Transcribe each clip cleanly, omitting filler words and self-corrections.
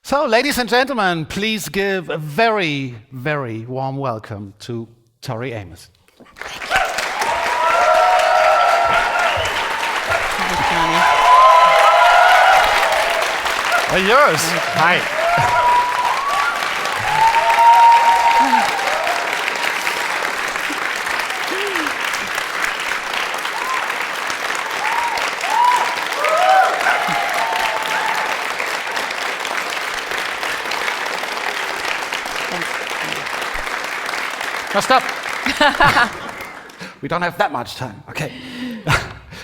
So, ladies and gentlemen, please give a very, very warm welcome to Tori Amos. They're yours. Hi. Now stop. We don't have that much time. Okay.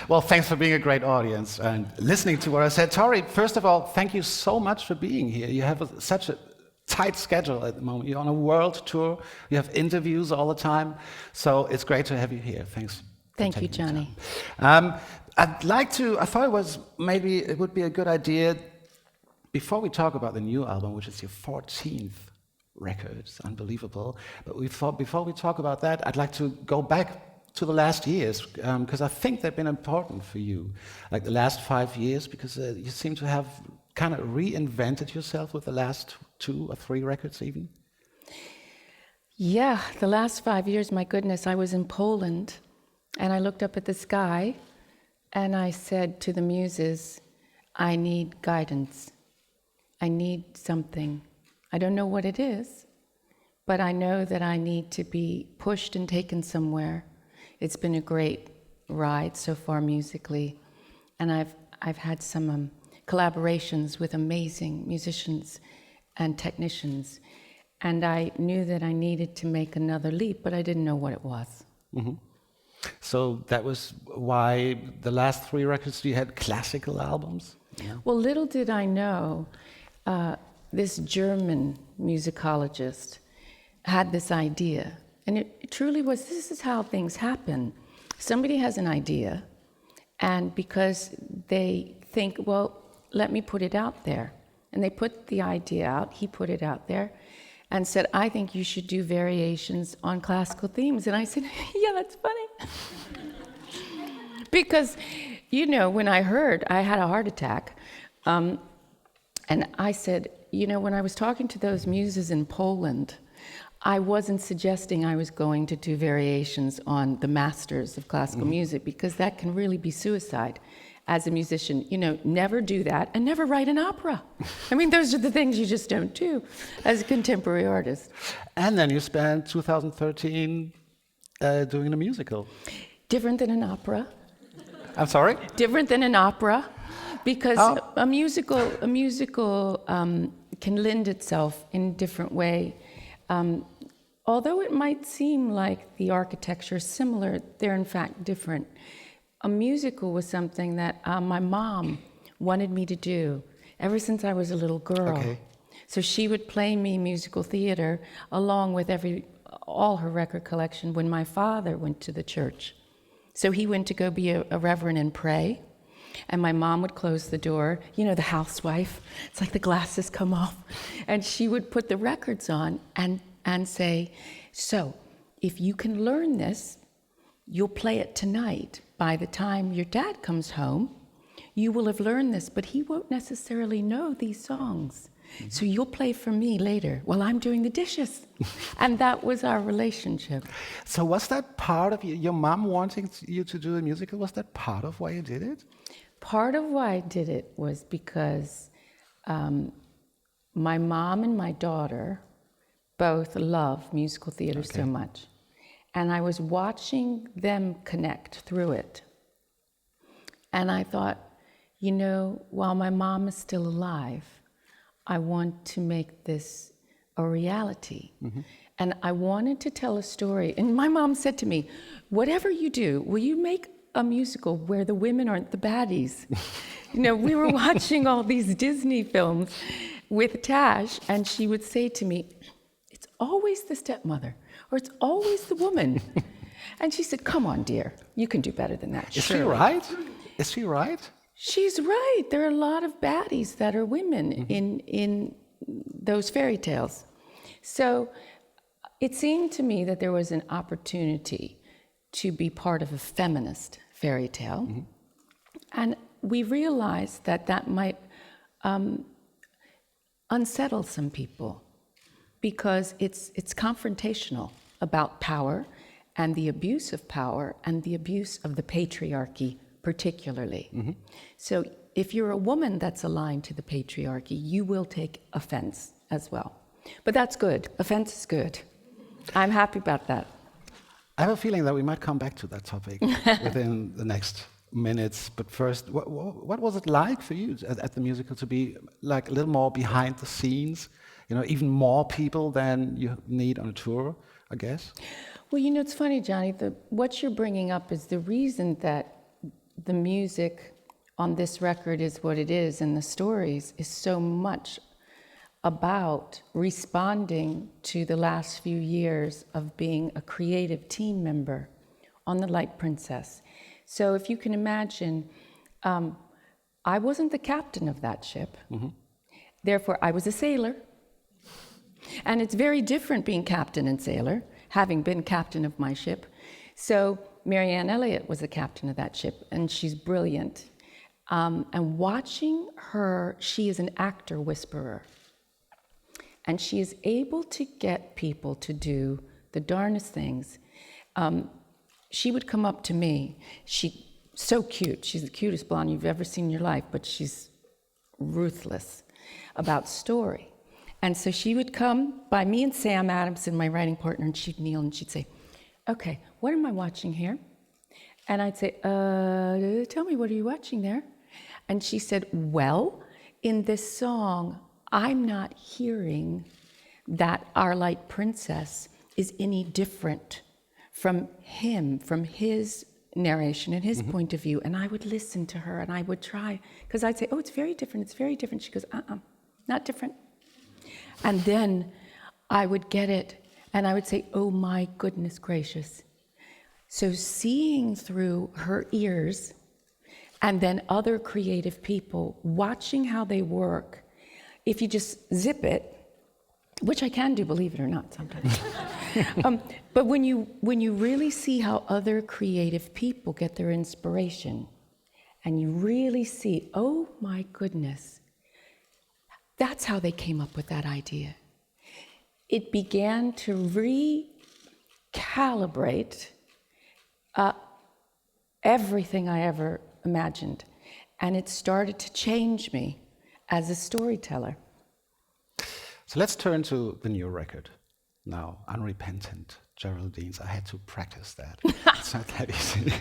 Well, thanks for being a great audience and listening to what I said. Tori, first of all, thank you so much for being here. You have such a tight schedule at the moment. You're on a world tour. You have interviews all the time. So it's great to have you here. Thanks. Thank you, Johnny. I thought maybe it would be a good idea, before we talk about the new album, which is your 14th record, it's unbelievable. But before we talk about that, I'd like to go back to the last years, because I think they've been important for you, like the last 5 years, because you seem to have kind of reinvented yourself with the last 2 or 3 records even. Yeah, the last 5 years, my goodness, I was in Poland, and I looked up at the sky, and I said to the muses, I need guidance. I need something. I don't know what it is, but I know that I need to be pushed and taken somewhere. It's been a great ride so far musically, and I've had some collaborations with amazing musicians and technicians, and I knew that I needed to make another leap, but I didn't know what it was. Mm-hmm. So that was why the last 3 records you had classical albums? Yeah. Well, little did I know, this German musicologist had this idea. And it truly was, this is how things happen. Somebody has an idea, and because they think, well, let me put it out there. And they put the idea out, he put it out there, and said, I think you should do variations on classical themes. And I said, yeah, that's funny. Because, when I heard, I had a heart attack. And I said, when I was talking to those muses in Poland, I wasn't suggesting I was going to do variations on the masters of classical music, because that can really be suicide as a musician. Never do that, and never write an opera. I mean, those are the things you just don't do as a contemporary artist. And then you spent 2013 doing a musical. Different than an opera. I'm sorry? Different than an opera, because a musical can lend itself in a different way. Although it might seem like the architecture is similar, they're in fact different. A musical was something that my mom wanted me to do ever since I was a little girl. Okay. So she would play me musical theater along with all her record collection when my father went to the church. So he went to go be a reverend and pray, and my mom would close the door, the housewife, it's like the glasses come off, and she would put the records on and say, so if you can learn this, you'll play it tonight. By the time your dad comes home, you will have learned this, but he won't necessarily know these songs. So you'll play for me later while I'm doing the dishes. And that was our relationship. So was that part of your mom wanting you to do a musical? Was that part of why you did it? Part of why I did it was because my mom and my daughter both love musical theater so much. And I was watching them connect through it. And I thought, while my mom is still alive, I want to make this a reality. Mm-hmm. And I wanted to tell a story. And my mom said to me, whatever you do, will you make a musical where the women aren't the baddies? We were watching all these Disney films with Tash, and she would say to me, it's always the stepmother, or it's always the woman. And she said, come on, dear, you can do better than that. Is she right? Is she right? She's right. There are a lot of baddies that are women in those fairy tales. So it seemed to me that there was an opportunity to be part of a feminist fairy tale. Mm-hmm. we realized that that might unsettle some people because it's confrontational about power and the abuse of power and the abuse of the patriarchy particularly. Mm-hmm. So if you're a woman that's aligned to the patriarchy, you will take offense as well. But that's good. Offense is good. I'm happy about that. I have a feeling that we might come back to that topic within the next minutes. But first, what was it like for you at the musical to be like a little more behind the scenes? You know, even more people than you need on a tour, I guess? Well, you know, it's funny, Johnny. What you're bringing up is the reason that the music on this record is what it is, and the stories is so much about responding to the last few years of being a creative team member on The Light Princess. So if you can imagine, I wasn't the captain of that ship. Mm-hmm. Therefore, I was a sailor. And it's very different being captain and sailor, having been captain of my ship. So Marianne Elliott was the captain of that ship, and she's brilliant. And watching her, she is an actor whisperer. And she is able to get people to do the darnest things. She would come up to me. She's so cute. She's the cutest blonde you've ever seen in your life, but she's ruthless about story. And so she would come by me and Sam Adamson, my writing partner, and she'd kneel and she'd say, okay, what am I watching here? And I'd say, tell me, what are you watching there? And she said, well, in this song, I'm not hearing that our Light Princess is any different from him, from his narration and his point of view. And I would listen to her and I would try, because I'd say, oh, it's very different, it's very different. She goes, not different. And then I would get it and I would say, oh my goodness gracious. So seeing through her ears and then other creative people, watching how they work, if you just zip it, which I can do, believe it or not, sometimes. But when you really see how other creative people get their inspiration, and you really see, oh my goodness, that's how they came up with that idea. It began to recalibrate everything I ever imagined, and it started to change me as a storyteller. So let's turn to the new record now, Unrepentant Geraldines. I had to practice that. It's not that easy.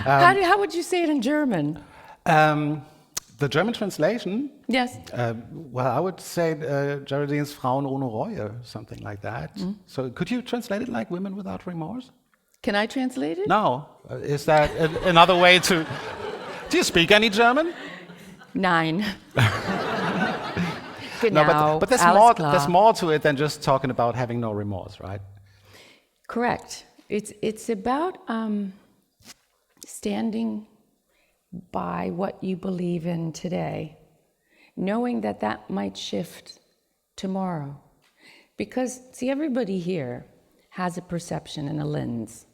How would you say it in German? The German translation? Yes. Well, I would say Geraldines Frauen ohne Reue, something like that. Mm. So could you translate it like Women Without Remorse? Can I translate it? No. Is that another way to... Do you speak any German? Nein. No, but there's more to it than just talking about having no remorse, right? Correct. It's about standing by what you believe in today, knowing that that might shift tomorrow. Because, see, everybody here has a perception and a lens.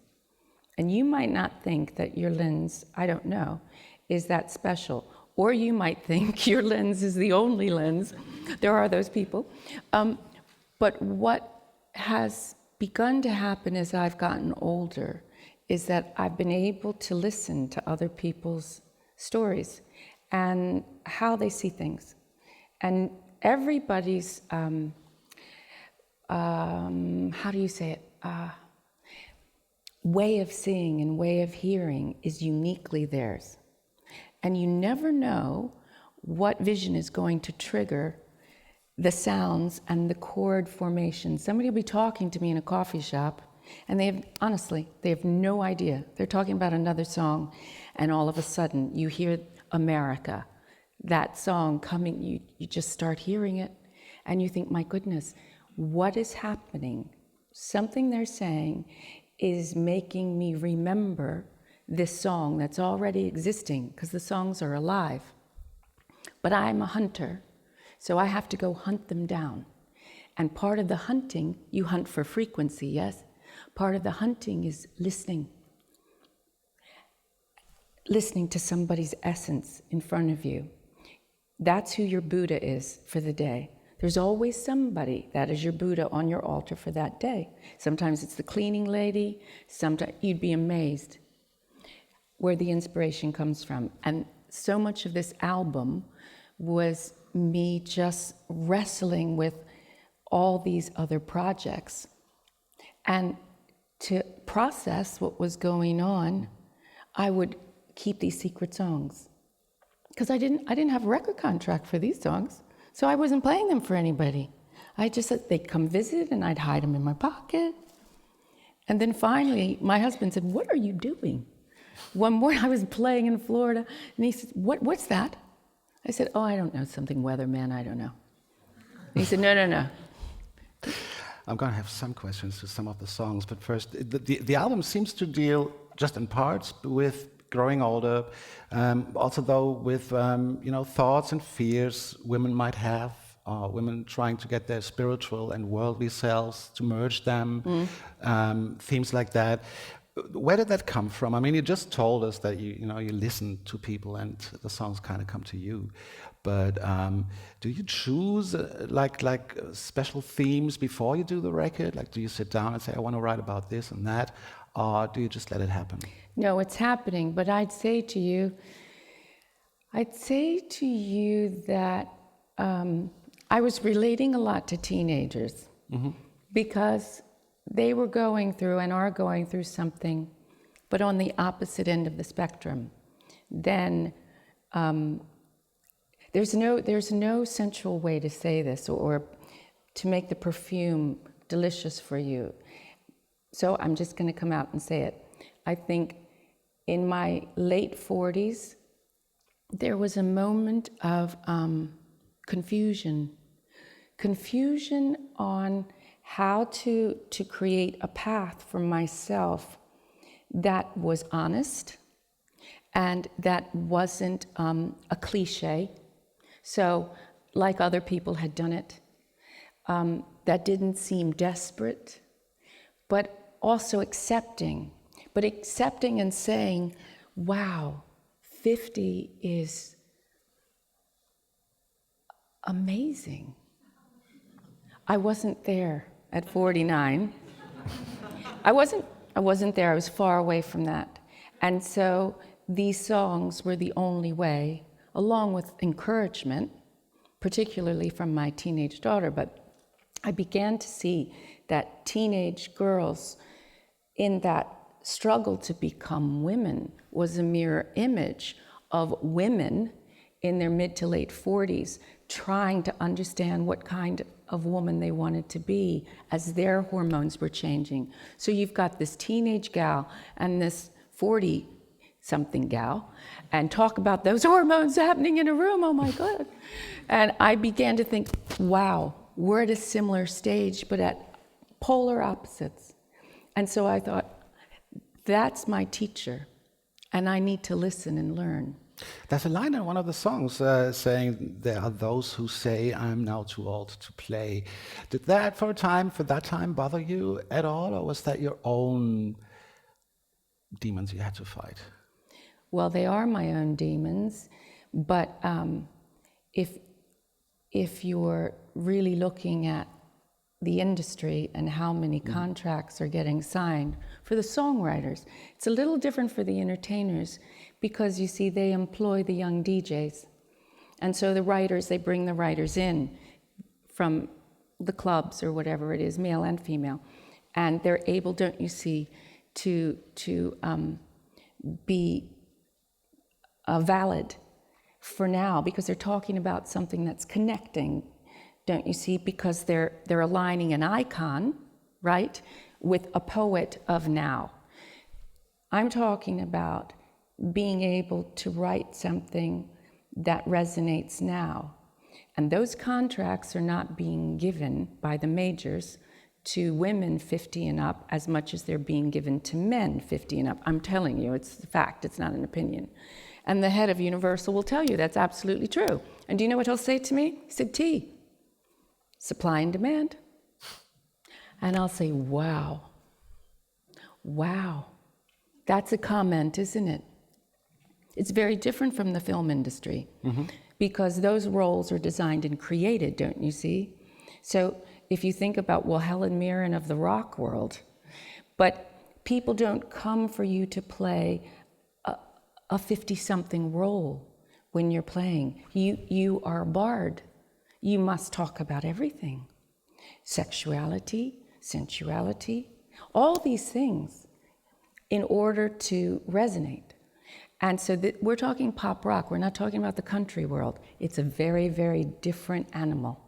And you might not think that your lens, I don't know, is that special. Or you might think your lens is the only lens. There are those people. But what has begun to happen as I've gotten older is that I've been able to listen to other people's stories and how they see things. And everybody's, how do you say it? Way of seeing and way of hearing is uniquely theirs. And you never know what vision is going to trigger the sounds and the chord formation. Somebody will be talking to me in a coffee shop, and they have no idea. They're talking about another song, and all of a sudden you hear America, that song coming, you just start hearing it, and you think, my goodness, what is happening? Something they're saying is making me remember this song that's already existing, because the songs are alive. But I'm a hunter, so I have to go hunt them down. And part of the hunting, you hunt for frequency, yes? Part of the hunting is listening. listening to somebody's essence in front of you. That's who your Buddha is for the day. There's always somebody that is your Buddha on your altar for that day. Sometimes it's the cleaning lady. Sometimes you'd be amazed where the inspiration comes from. And so much of this album was me just wrestling with all these other projects. And to process what was going on, I would keep these secret songs. Because I didn't have a record contract for these songs, so I wasn't playing them for anybody. I just said they'd come visit and I'd hide them in my pocket. And then finally, my husband said, "What are you doing?" One morning I was playing in Florida, and he said, "What's that?" I said, "Oh, I don't know, something weatherman, I don't know." And he said, No. I'm going to have some questions to some of the songs, but first, the album seems to deal just in parts with growing older, also though with thoughts and fears women might have, women trying to get their spiritual and worldly selves to merge them, themes like that. Where did that come from? I mean, you just told us that you listen to people and the songs kind of come to you, but do you choose special themes before you do the record? Like, do you sit down and say, "I want to write about this and that," or do you just let it happen? No, it's happening, but I'd say to you that I was relating a lot to teenagers because they were going through and are going through something, but on the opposite end of the spectrum. Then there's no sensual way to say this or to make the perfume delicious for you. So I'm just going to come out and say it. I think in my late 40s, there was a moment of confusion on how to create a path for myself that was honest and that wasn't a cliche. So, like other people had done it, that didn't seem desperate, but also accepting and saying, wow, 50 is amazing. I wasn't there at 49. I wasn't there, I was far away from that. And so these songs were the only way, along with encouragement, particularly from my teenage daughter, but I began to see that teenage girls in that struggle to become women was a mirror image of women in their mid to late 40s trying to understand what kind of woman they wanted to be as their hormones were changing. So you've got this teenage gal and this 40-something gal, and talk about those hormones happening in a room, oh my God. And I began to think, wow, we're at a similar stage, but at polar opposites. And so I thought, that's my teacher, and I need to listen and learn. There's a line in one of the songs saying, "There are those who say I'm now too old to play." Did that for that time bother you at all, or was that your own demons you had to fight? Well, they are my own demons, but if you're really looking at the industry and how many contracts are getting signed for the songwriters, it's a little different for the entertainers because, you see, they employ the young DJs. And so the writers, they bring the writers in from the clubs or whatever it is, male and female, and they're able, don't you see, to be valid for now because they're talking about something that's connecting, don't you see, because they're aligning an icon, right, with a poet of now. I'm talking about being able to write something that resonates now. And those contracts are not being given by the majors to women 50 and up as much as they're being given to men 50 and up. I'm telling you, it's a fact, it's not an opinion. And the head of Universal will tell you that's absolutely true. And do you know what he'll say to me? He said, "T, supply and demand." And I'll say, wow, that's a comment, isn't it? It's very different from the film industry because those roles are designed and created, don't you see? So if you think about, well, Helen Mirren of the rock world, but people don't come for you to play a 50-something role when you're playing. You are a bard. You must talk about everything. Sexuality, sensuality, all these things in order to resonate. And so we're talking pop rock. We're not talking about the country world. It's a very, very different animal.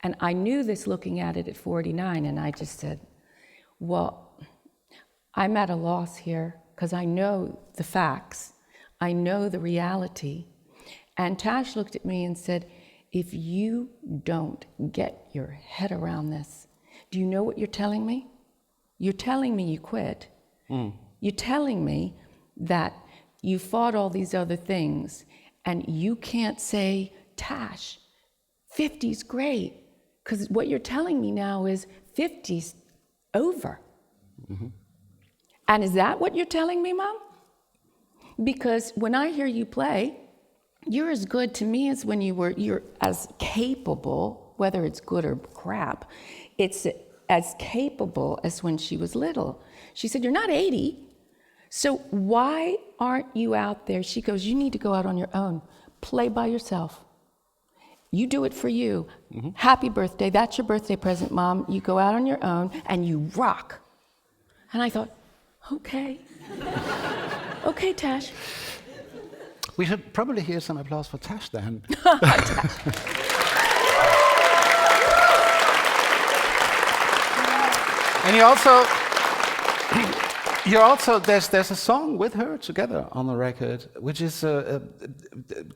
And I knew this looking at it at 49, and I just said, well, I'm at a loss here because I know the facts. I know the reality. And Tash looked at me and said, if you don't get your head around this, do you know what you're telling me? You're telling me you quit. You're telling me that you fought all these other things and you can't say, Tash, 50's great. Because what you're telling me now is 50's over. And is that what you're telling me, Mom? Because when I hear you play, you're as good to me as when you're as capable, whether it's good or crap, it's as capable as when she was little. She said, you're not 80, so why aren't you out there? She goes, you need to go out on your own, play by yourself. You do it for you. Happy birthday, that's your birthday present, Mom. You go out on your own and you rock. And I thought, okay. Okay, Tash. We should probably hear some applause for Tash then. And you're also there's a song with her together on the record, which is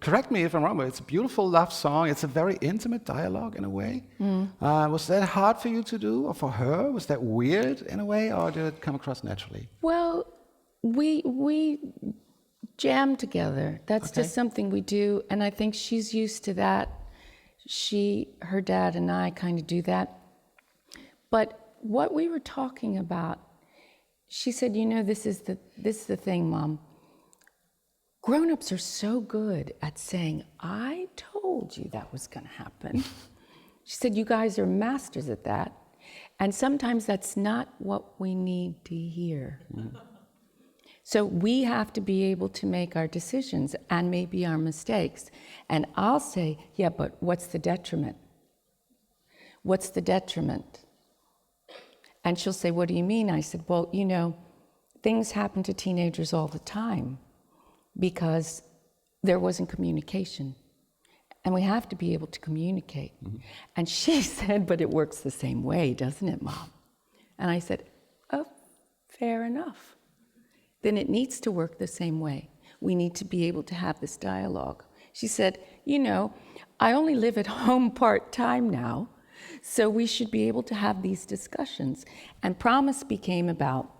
correct me if I'm wrong, but it's a beautiful love song. It's a very intimate dialogue in a way. Was that hard for you to do, or for her? Was that weird in a way, or did it come across naturally? Well, we jam together. That's just something we do, and I think she's used to that. Her dad and I kind of do that. But what we were talking about, she said, you know, this is the thing, Mom. Grown-ups are so good at saying, I told you that was going to happen. She said, you guys are masters at that. And sometimes that's not what we need to hear. So we have to be able to make our decisions and maybe our mistakes. And I'll say, yeah, but what's the detriment? What's the detriment? And she'll say, what do you mean? I said, well, you know, things happen to teenagers all the time because there wasn't communication. And we have to be able to communicate. And she said, but it works the same way, doesn't it, Mom? And I said, oh, fair enough. Then it needs to work the same way. We need to be able to have this dialogue. She said, you know, I only live at home part-time now, so we should be able to have these discussions. And promise became about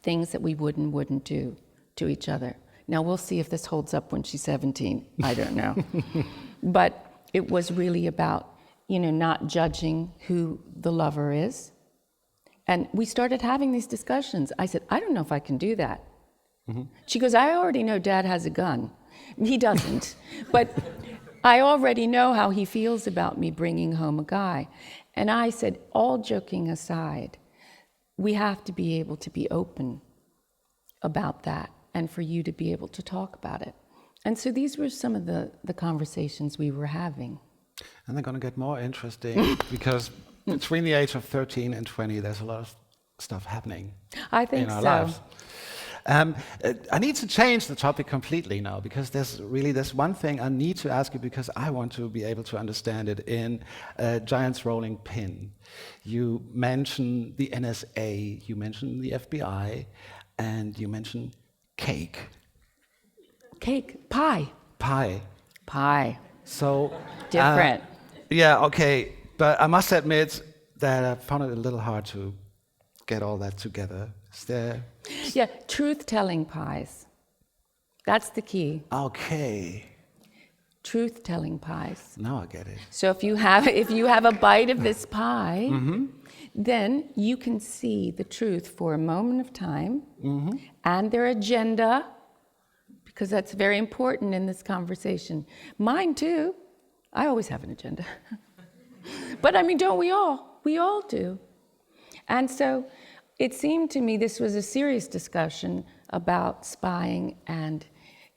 things that we would and wouldn't do to each other. Now, we'll see if this holds up when she's 17. I don't know. But it was really about, you know, not judging who the lover is. And we started having these discussions. I said, I don't know if I can do that. She goes, I already know Dad has a gun. He doesn't. But I already know how he feels about me bringing home a guy. And I said, all joking aside, we have to be able to be open about that and for you to be able to talk about it. And so these were some of the conversations we were having. And they're going to get more interesting because between the age of 13 and 20, there's a lot of stuff happening in our lives. I need to change the topic completely now because there's one thing I need to ask you because I want to be able to understand it in Giant's Rolling Pin. You mentioned the NSA, you mentioned the FBI, and you mentioned cake. Cake, pie. Pie. So different. Yeah, okay. But I must admit that I found it a little hard to get all that together. Is there... Yeah, truth-telling pies. That's the key. Okay. Truth-telling pies. Now I get it. So if you have a bite of this pie, then you can see the truth for a moment of time and their agenda, because that's very important in this conversation. Mine too. I always have an agenda. But I mean, don't we all? We all do. And so it seemed to me this was a serious discussion about spying and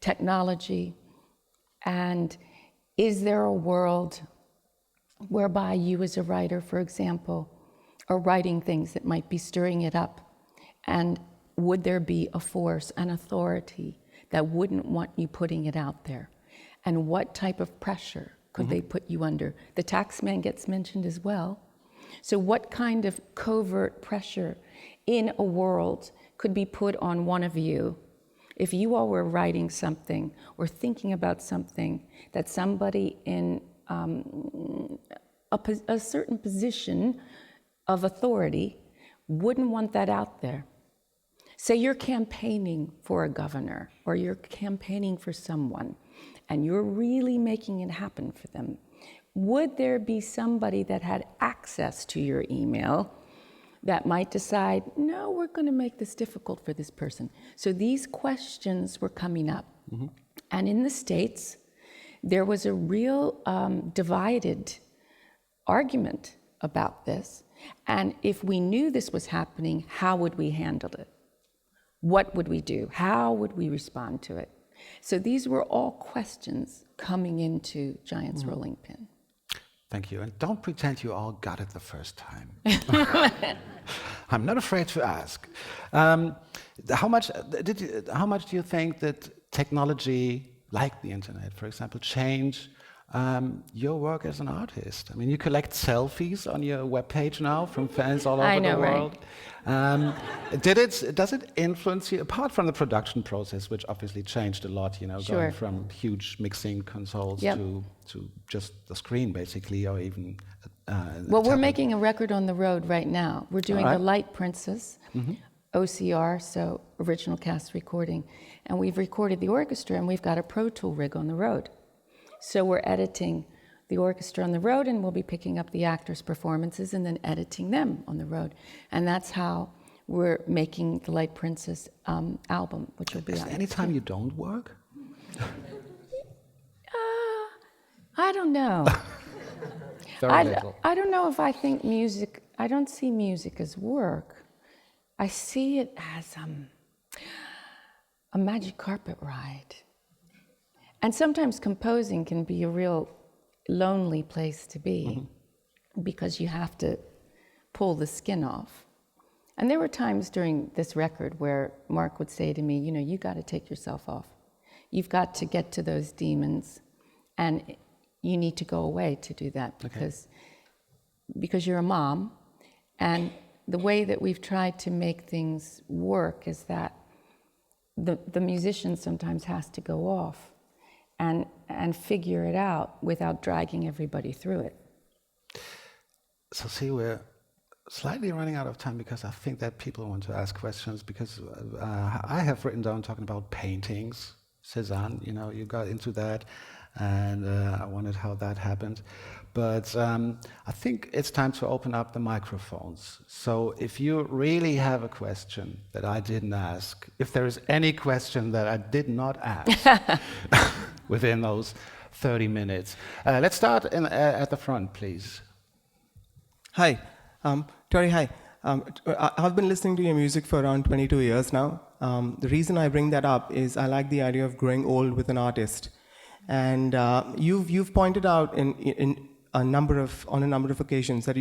technology. And is there a world whereby you as a writer, for example, are writing things that might be stirring it up? And would there be a force, an authority that wouldn't want you putting it out there? And what type of pressure could they put you under? The tax man gets mentioned as well. So what kind of covert pressure in a world could be put on one of you if you all were writing something or thinking about something that somebody in a certain position of authority wouldn't want that out there? Say you're campaigning for a governor or you're campaigning for someone and you're really making it happen for them. Would there be somebody that had access to your email that might decide, no, we're going to make this difficult for this person? So these questions were coming up. And in the States, there was a real divided argument about this. And if we knew this was happening, how would we handle it? What would we do? How would we respond to it? So these were all questions coming into Giant's Rolling Pin. Thank you. And don't pretend you all got it the first time. I'm not afraid to ask. How much do you think that technology, like the internet, for example, changed your work as an artist? I mean, you collect selfies on your webpage now from fans all over the world. Does it influence you, apart from the production process, which obviously changed a lot, going from huge mixing consoles to just the screen, basically, or even well, we're making a record on the road right now. We're doing The Light Princess, OCR, so original cast recording. And we've recorded the orchestra, and we've got a Pro Tool rig on the road. So we're editing the orchestra on the road, and we'll be picking up the actors' performances and then editing them on the road. And that's how we're making the Light Princess album, which will be out. Any time you don't work? I don't know. I don't know if I think music, I don't see music as work. I see it as a magic carpet ride. And sometimes composing can be a real lonely place to be because you have to pull the skin off. And there were times during this record where Mark would say to me, you got to take yourself off. You've got to get to those demons, and you need to go away to do that because you're a mom. And the way that we've tried to make things work is that the musician sometimes has to go off and figure it out without dragging everybody through it. So see, we're slightly running out of time because I think that people want to ask questions, because I have written down talking about paintings. Cézanne, you got into that, and I wondered how that happened. But I think it's time to open up the microphones. So if you really have a question that I didn't ask, if there is any question that I did not ask within those 30 minutes. Let's start at the front, please. Hi. Tori, hi. I've been listening to your music for around 22 years now. The reason I bring that up is I like the idea of growing old with an artist. And you've pointed out on a number of occasions that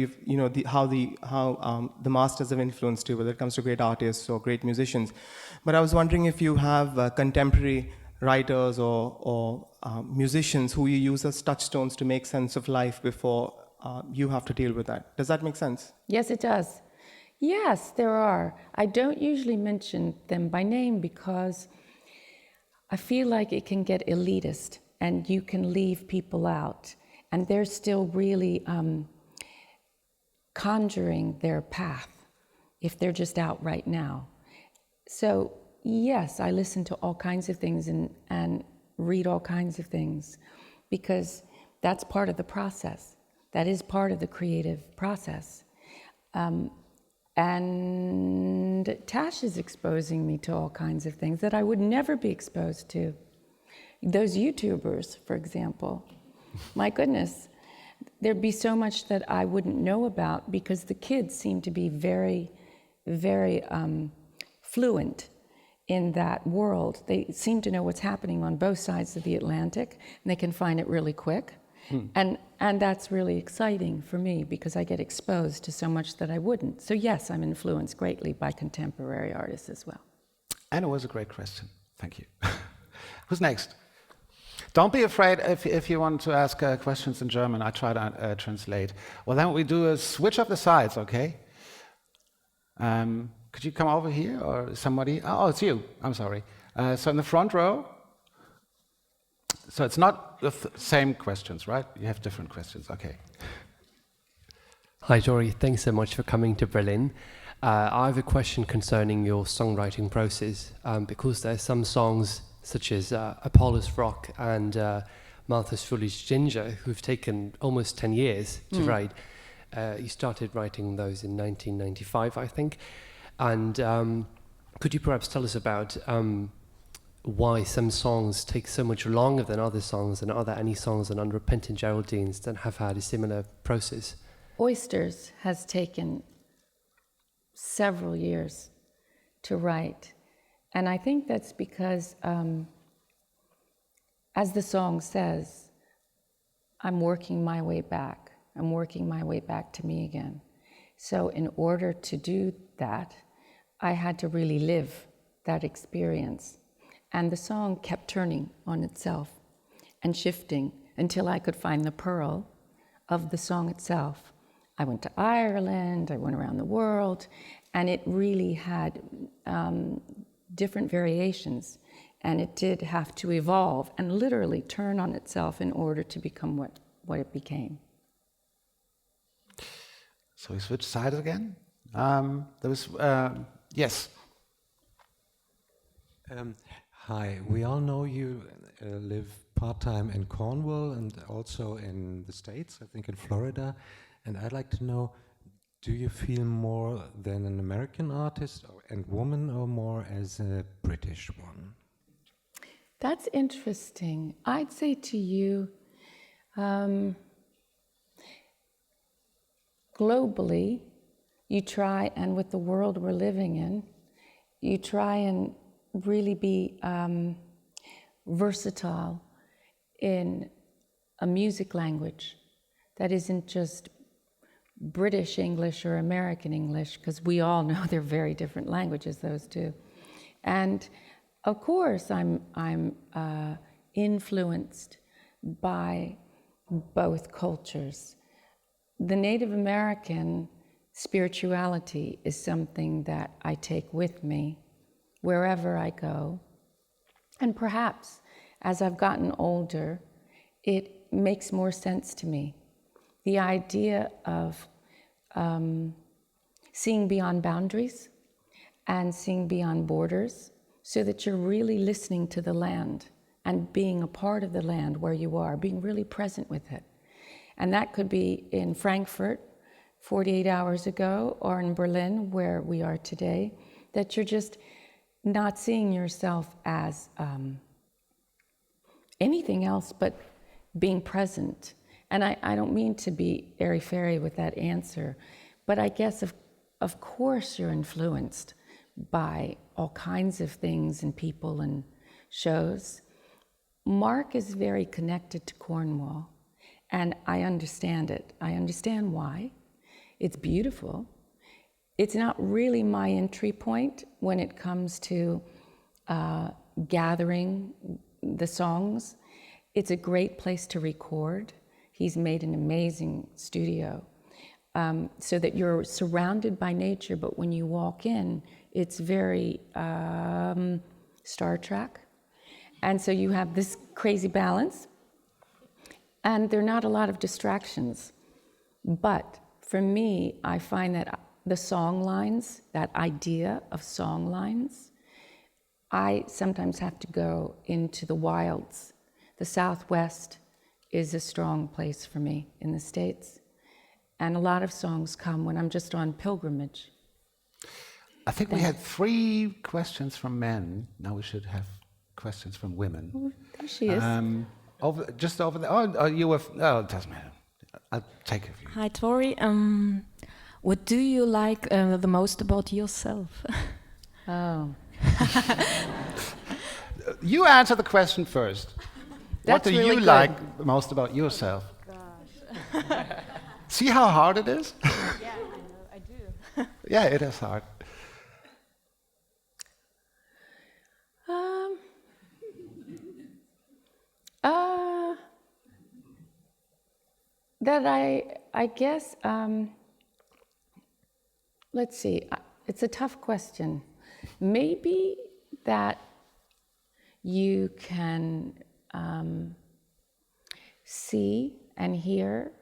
how the masters have influenced you, whether it comes to great artists or great musicians. But I was wondering if you have contemporary writers or musicians who you use as touchstones to make sense of life before you have to deal with that. Does that make sense? Yes, it does. Yes, there are. I don't usually mention them by name because I feel like it can get elitist and you can leave people out. And they're still really conjuring their path if they're just out right now. So yes, I listen to all kinds of things and read all kinds of things because that's part of the process. That is part of the creative process. And Tash is exposing me to all kinds of things that I would never be exposed to Those YouTubers, for example, my goodness, there'd be so much that I wouldn't know about because the kids seem to be very, very fluent in that world. They seem to know what's happening on both sides of the Atlantic, and they can find it really quick. And that's really exciting for me because I get exposed to so much that I wouldn't. So yes, I'm influenced greatly by contemporary artists as well. And it was a great question. Thank you. Who's next? Don't be afraid if you want to ask questions in German. I try to translate. Well, then we do a switch of the sides, okay? Could you come over here or somebody? Oh, it's you. I'm sorry. So in the front row. So it's not the same questions, right? You have different questions. Okay. Hi, Tori. Thanks so much for coming to Berlin. I have a question concerning your songwriting process, because there are some songs such as Apollo's Rock and Martha's Foolish Ginger who've taken almost 10 years to write. You started writing those in 1995, I think. And could you perhaps tell us about why some songs take so much longer than other songs, and are there any songs on Unrepentant Geraldines that have had a similar process? Oysters has taken several years to write. And I think that's because, as the song says, I'm working my way back. I'm working my way back to me again. So in order to do that, I had to really live that experience. And the song kept turning on itself and shifting until I could find the pearl of the song itself. I went to Ireland, I went around the world, and it really had different variations. And it did have to evolve and literally turn on itself in order to become what it became. So we switch sides again. Yes. Hi, we all know you live part-time in Cornwall and also in the States, I think in Florida. And I'd like to know, do you feel more than an American artist and woman or more as a British one? That's interesting. I'd say to you, globally, you try, and with the world we're living in, you try and really be versatile in a music language that isn't just British English or American English, because we all know they're very different languages, those two. And of course, I'm influenced by both cultures. The Native American spirituality is something that I take with me wherever I go. And perhaps as I've gotten older, it makes more sense to me. The idea of seeing beyond boundaries and seeing beyond borders so that you're really listening to the land and being a part of the land where you are, being really present with it. And that could be in Frankfurt 48 hours ago or in Berlin where we are today, that you're just not seeing yourself as anything else but being present. And I don't mean to be airy-fairy with that answer, but I guess of course you're influenced by all kinds of things and people and shows. Mark is very connected to Cornwall, and I understand it. I understand why. It's beautiful. It's not really my entry point when it comes to gathering the songs. It's a great place to record. He's made an amazing studio so that you're surrounded by nature, but when you walk in, it's very Star Trek. And so you have this crazy balance, and there are not a lot of distractions. But for me, I find that the song lines, that idea of song lines, I sometimes have to go into the wilds. The Southwest is a strong place for me in the States. And a lot of songs come when I'm just on pilgrimage. I think we had 3 questions from men. Now we should have questions from women. There she is. Just over there. Oh, you were. Oh, it doesn't matter. I'll take a few. Hi, Tori. What do you like the most about yourself? Oh. You answer the question first. What That's do really you good. like most about yourself? Gosh. See how hard it is? Yeah, I know. I do. Yeah, it is hard. That I guess, let's see, it's a tough question. Maybe that you can see and hear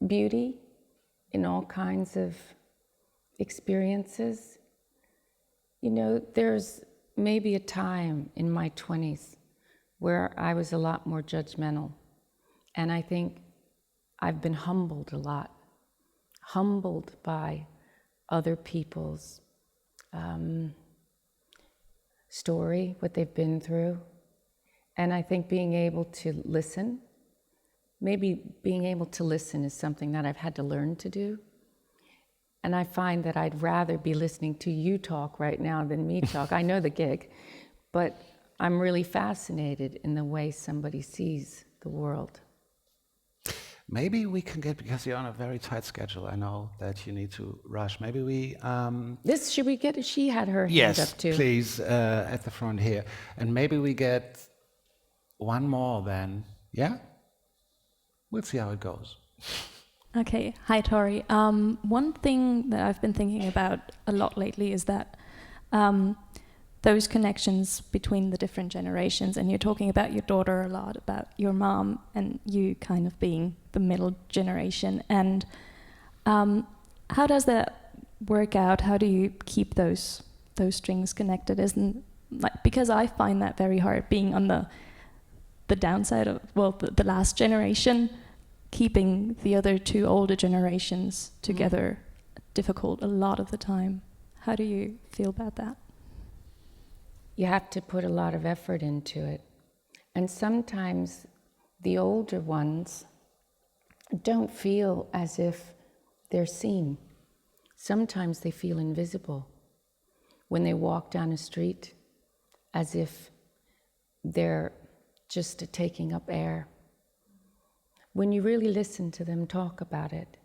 beauty in all kinds of experiences. You know, there's maybe a time in my 20s where I was a lot more judgmental. And I think I've been humbled a lot, humbled by other people's story, what they've been through. And I think being able to listen, maybe being able to listen is something that I've had to learn to do. And I find that I'd rather be listening to you talk right now than me talk. I know the gig, but I'm really fascinated in the way somebody sees the world. Maybe we can get, because you're on a very tight schedule, I know that you need to rush. Maybe we... Should we get, she had her hand yes, up too. please, at the front here. And maybe we get one more then. Yeah? We'll see how it goes. Okay. Hi, Tori. One thing that I've been thinking about a lot lately is that those connections between the different generations, and you're talking about your daughter a lot, about your mom, and you kind of being the middle generation. And how does that work out? How do you keep those strings connected? Isn't like, because I find that very hard, being on the downside of, well, the last generation, keeping the other two older generations together difficult a lot of the time. How do you feel about that? You have to put a lot of effort into it. And sometimes the older ones don't feel as if they're seen. Sometimes they feel invisible when they walk down a street, as if they're just taking up air. When you really listen to them talk about it.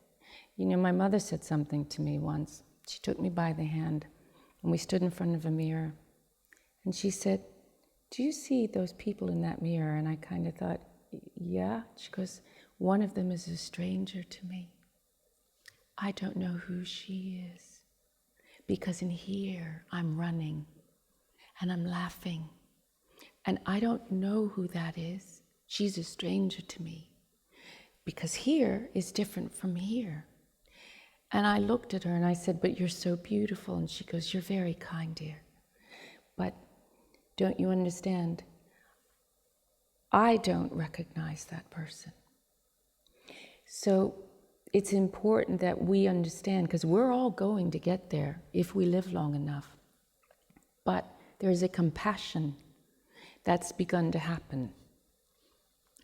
You know, my mother said something to me once. She took me by the hand, and we stood in front of a mirror. And she said, "Do you see those people in that mirror?" And I kind of thought, yeah. She goes, "One of them is a stranger to me. I don't know who she is. Because in here, I'm running, and I'm laughing. And I don't know who that is. She's a stranger to me. Because here is different from here." And I looked at her and I said, "But you're so beautiful." And she goes, "You're very kind, dear. But don't you understand? I don't recognize that person." So it's important that we understand, because we're all going to get there if we live long enough. But there is a compassion that's begun to happen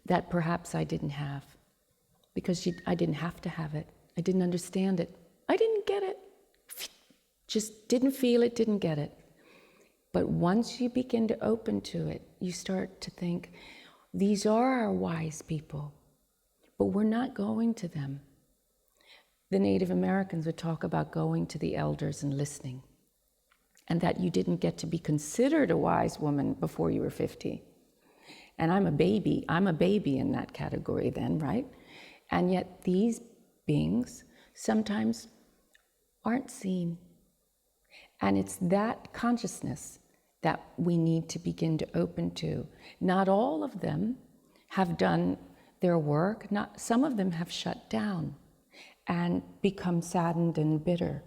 that perhaps I didn't have, because I didn't have to have it. I didn't understand it. I didn't get it. Just didn't feel it, didn't get it. But once you begin to open to it, you start to think, these are our wise people, but we're not going to them. The Native Americans would talk about going to the elders and listening, and that you didn't get to be considered a wise woman before you were 50. And I'm a baby in that category then, right? And yet these beings sometimes aren't seen. And it's that consciousness that we need to begin to open to. Not all of them have done their work. Some of them have shut down and become saddened and bitter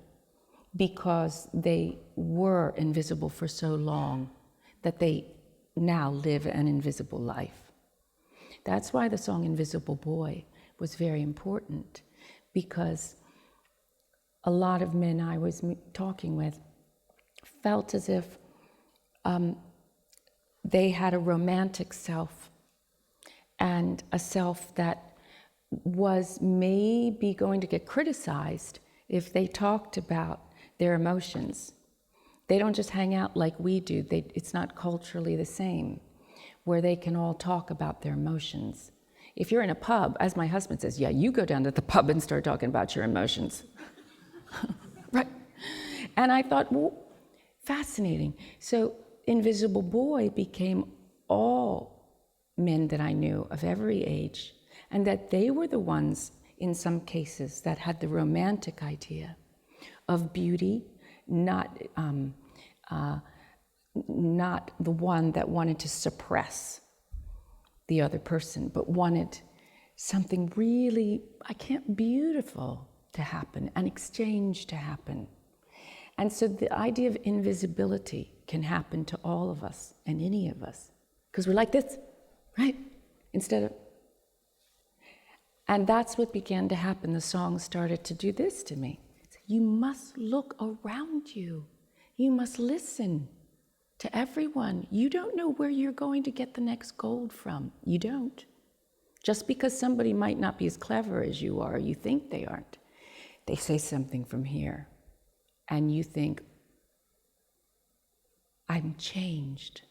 because they were invisible for so long that they now live an invisible life. That's why the song Invisible Boy was very important, because a lot of men I was talking with felt as if they had a romantic self and a self that was maybe going to get criticized if they talked about their emotions. They don't just hang out like we do. It's not culturally the same, where they can all talk about their emotions. If you're in a pub, as my husband says, yeah, you go down to the pub and start talking about your emotions. Right? And I thought, well, fascinating. So Invisible Boy became all men that I knew of every age, and that they were the ones, in some cases, that had the romantic idea of beauty, not the one that wanted to suppress the other person, but wanted something really, beautiful to happen, an exchange to happen. And so the idea of invisibility can happen to all of us and any of us, because we're like this, right? Instead of, and that's what began to happen. The song started to do this to me. You must look around you. You must listen to everyone. You don't know where you're going to get the next gold from. You don't. Just because somebody might not be as clever as you are, you think they aren't. They say something from here, and you think, I'm changed.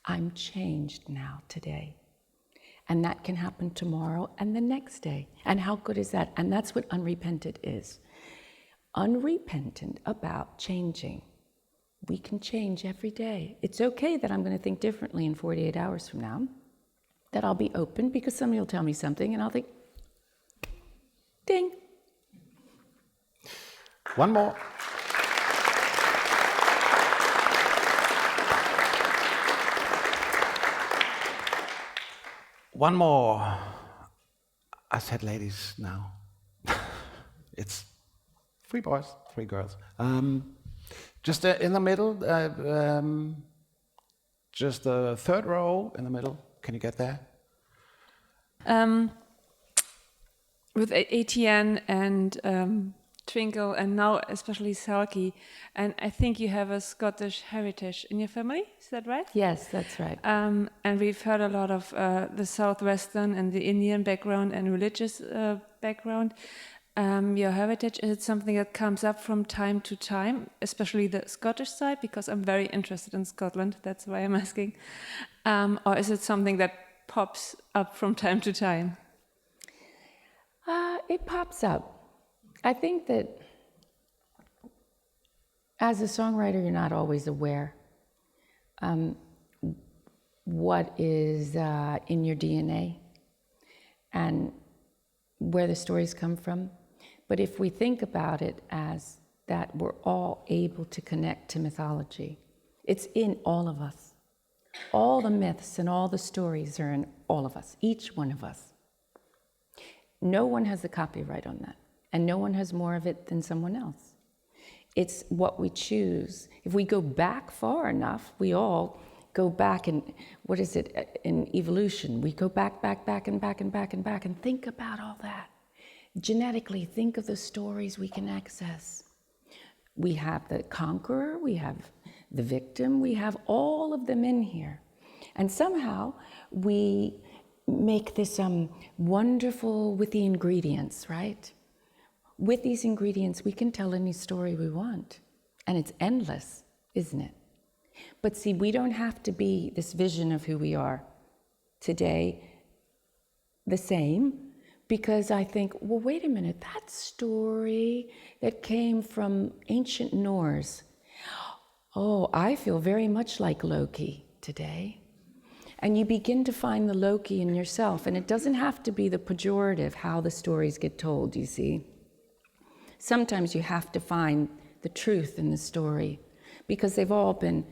I'm changed now, today. And that can happen tomorrow and the next day. And how good is that? And that's what unrepentant is. Unrepentant about changing. We can change every day. It's okay that I'm going to think differently in 48 hours from now, that I'll be open because somebody will tell me something and I'll think, ding. One more. One more. I said ladies now. It's 3 boys, 3 girls. Just in the middle, just the 3rd row in the middle. Can you get there? With ATN and Twinkle, and now especially Selkie, and I think you have a Scottish heritage in your family, is that right? Yes, that's right. And we've heard a lot of the Southwestern and the Indian background and religious background. Your heritage, is it something that comes up from time to time, especially the Scottish side? Because I'm very interested in Scotland, that's why I'm asking. Or is it something that pops up from time to time? It pops up. I think that as a songwriter, you're not always aware what is in your DNA and where the stories come from. But if we think about it as that we're all able to connect to mythology, it's in all of us. All the myths and all the stories are in all of us, each one of us. No one has the copyright on that, and no one has more of it than someone else. It's what we choose. If we go back far enough, we all go back in, what is it, in evolution, we go back and think about all that. Genetically, think of the stories we can access. We have the conqueror, we have the victim, we have all of them in here. And somehow we make this wonderful with the ingredients, right? With these ingredients, we can tell any story we want. And it's endless, isn't it? But see, we don't have to be this vision of who we are today the same, because I think, well, wait a minute, that story that came from ancient Norse, oh, I feel very much like Loki today. And you begin to find the Loki in yourself, and it doesn't have to be the pejorative, how the stories get told, you see. Sometimes you have to find the truth in the story, because they've all been,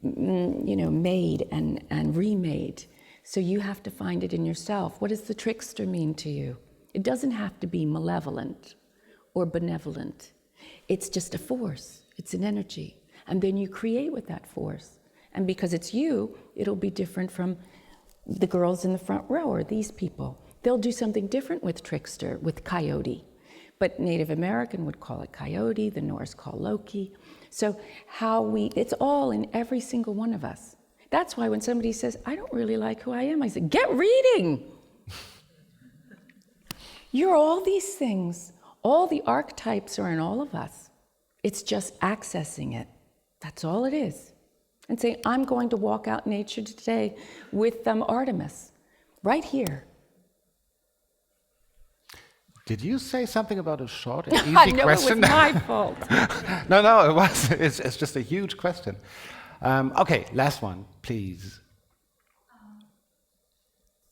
made and remade. So you have to find it in yourself. What does the trickster mean to you? It doesn't have to be malevolent or benevolent. It's just a force. It's an energy. And then you create with that force. And because it's you, it'll be different from the girls in the front row or these people. They'll do something different with trickster, with coyote. But Native American would call it coyote, the Norse call Loki. So it's all in every single one of us. That's why when somebody says, I don't really like who I am, I say, get reading. You're all these things. All the archetypes are in all of us. It's just accessing it. That's all it is. And say, I'm going to walk out in nature today with Artemis, right here. Did you say something about a short and easy I know question? it was my fault. No, it was. It's just a huge question. Okay, last one, please.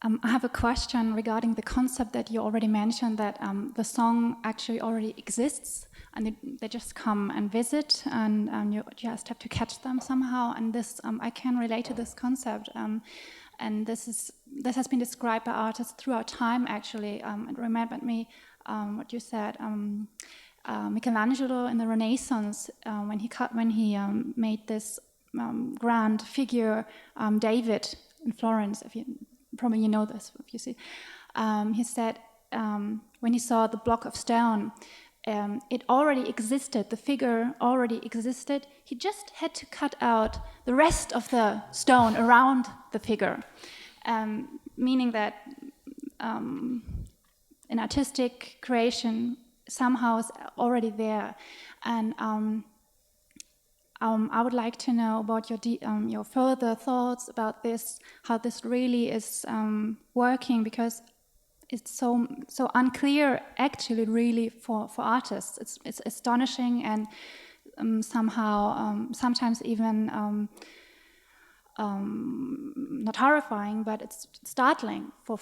I have a question regarding the concept that you already mentioned, that the song actually already exists, and they just come and visit, and you just have to catch them somehow. And this, I can relate to this concept, and this has been described by artists throughout time. Actually, it remembered me what you said. Michelangelo in the Renaissance, when he made this grand figure, David in Florence. If you probably you know this, if you see, he said when he saw the block of stone, it already existed. The figure already existed. He just had to cut out the rest of the stone around the figure, meaning that an artistic creation somehow is already there. And I would like to know about your further thoughts about this, how this really is working, because it's so unclear actually really for artists. It's astonishing and somehow sometimes even not horrifying, but it's startling for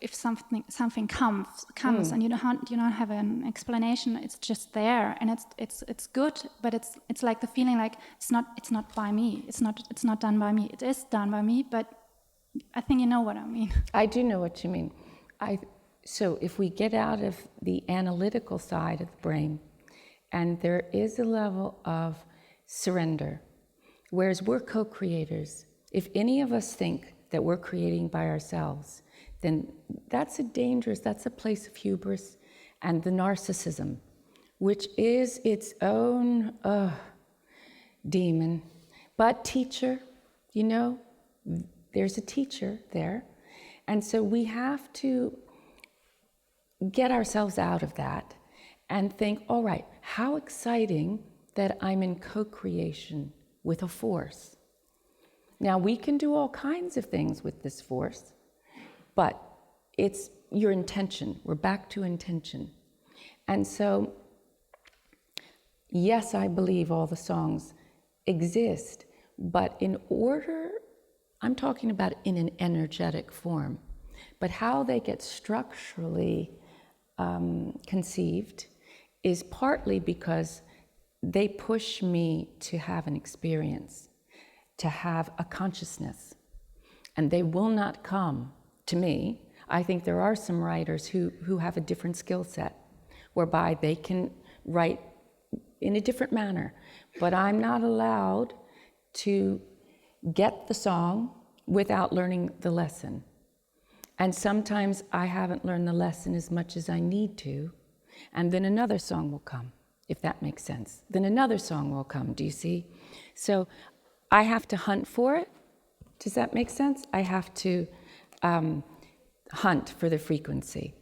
if something comes and you don't have an explanation. It's just there, and it's good, but it's like the feeling like it's not by me. It's not done by me. It is done by me, but I think you know what I mean. I do know what you mean. So if we get out of the analytical side of the brain, and there is a level of surrender, whereas we're co-creators. If any of us think that we're creating by ourselves, then that's a place of hubris and the narcissism, which is its own demon. But teacher, there's a teacher there. And so we have to get ourselves out of that and think, all right, how exciting that I'm in co-creation with a force. Now, we can do all kinds of things with this force, but it's your intention. We're back to intention. And so, yes, I believe all the songs exist, but in order, I'm talking about in an energetic form, but how they get structurally conceived is partly because they push me to have an experience, to have a consciousness, and they will not come to me. I think there are some writers who have a different skill set, whereby they can write in a different manner, but I'm not allowed to get the song without learning the lesson. And sometimes I haven't learned the lesson as much as I need to, and then another song will come, if that makes sense. Then another song will come, do you see? So I have to hunt for it. Does that make sense? I have to hunt for the frequency.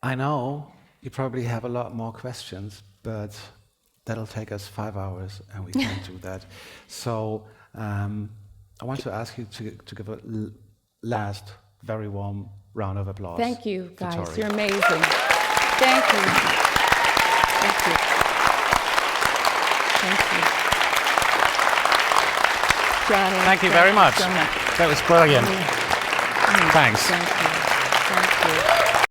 I know you probably have a lot more questions, but that'll take us 5 hours, and we can't do that. So I want to ask you to give a last very warm round of applause. Thank you, guys. Tori. You're amazing. Thank you. Thank you. Thank you. Johnny, Thank you very much. so much. That was brilliant. Thanks. Thank you.